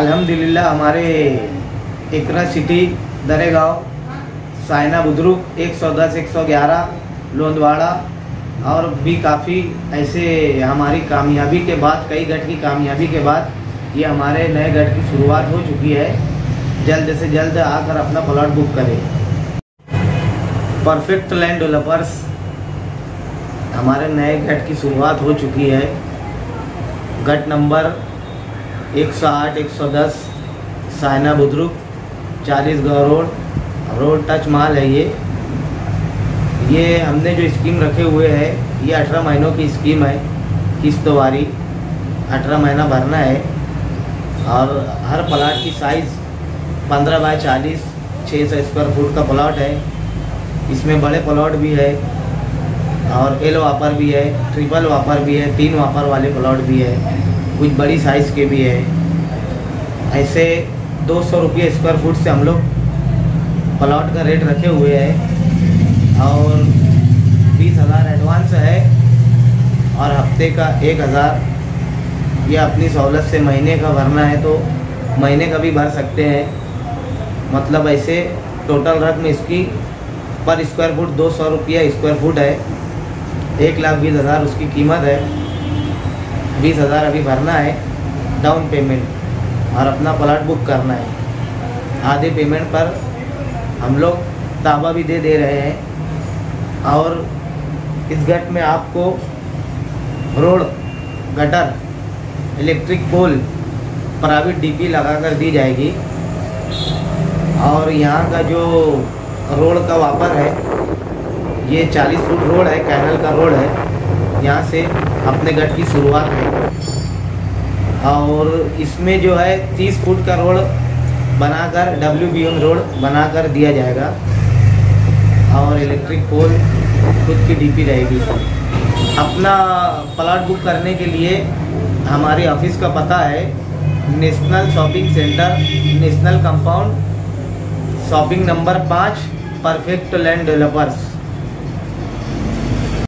अल्हम्दुलिल्लाह हमारे एकरा सिटी दरेगांव साइना बुद्रुक 110 111 लोंदवाड़ा और भी काफ़ी ऐसे हमारी कामयाबी के बाद, कई गट की कामयाबी के बाद ये हमारे नए गट की शुरुआत हो चुकी है। जल्द से जल्द आकर अपना प्लॉट बुक करें। परफेक्ट लैंड डेवलपर्स हमारे नए गट की शुरुआत हो चुकी है। गट नंबर 108 110 साइना बुद्रुक 40 गाँव रोड टच माल है। ये हमने जो स्कीम रखे हुए है ये 18 महीनों की स्कीम है। किस्तवारी 18 महीना भरना है और हर प्लाट की साइज़ 15 बाय 40 600 स्क्वायर फुट का प्लॉट है। इसमें बड़े प्लॉट भी है और एल वापर भी है, ट्रिपल वापर भी है, 3 वापर वाले प्लॉट भी है, कुछ बड़ी साइज़ के भी है। ऐसे 200 रुपये स्क्वायर फुट से हम लोग प्लॉट का रेट रखे हुए हैं और 20,000 एडवांस है और हफ्ते का 1,000। ये अपनी सहूलत से महीने का भरना है तो महीने का भी भर सकते हैं। मतलब ऐसे टोटल रकम इसकी पर स्क्वायर फुट 200 रुपया स्क्वायर फुट है। 1,20,000 उसकी कीमत है। 20,000 अभी भरना है डाउन पेमेंट और अपना प्लॉट बुक करना है। आधे पेमेंट पर हम लोग ताबा भी दे रहे हैं और इस गट में आपको road, gutter, electric pole, private DP लगाकर दी जाएगी। और यहाँ का जो रोड का वापर है ये 40 फुट रोड है, कैनल का रोड है। यहाँ से अपने गट की शुरुआत है और इसमें जो है 30 फुट का रोड बनाकर WBM रोड बनाकर दिया जाएगा और इलेक्ट्रिक पोल खुद की डीपी रहेगी। अपना प्लॉट बुक करने के लिए हमारे ऑफिस का पता है national shopping centre, national compound, shopping number 5, perfect land developers.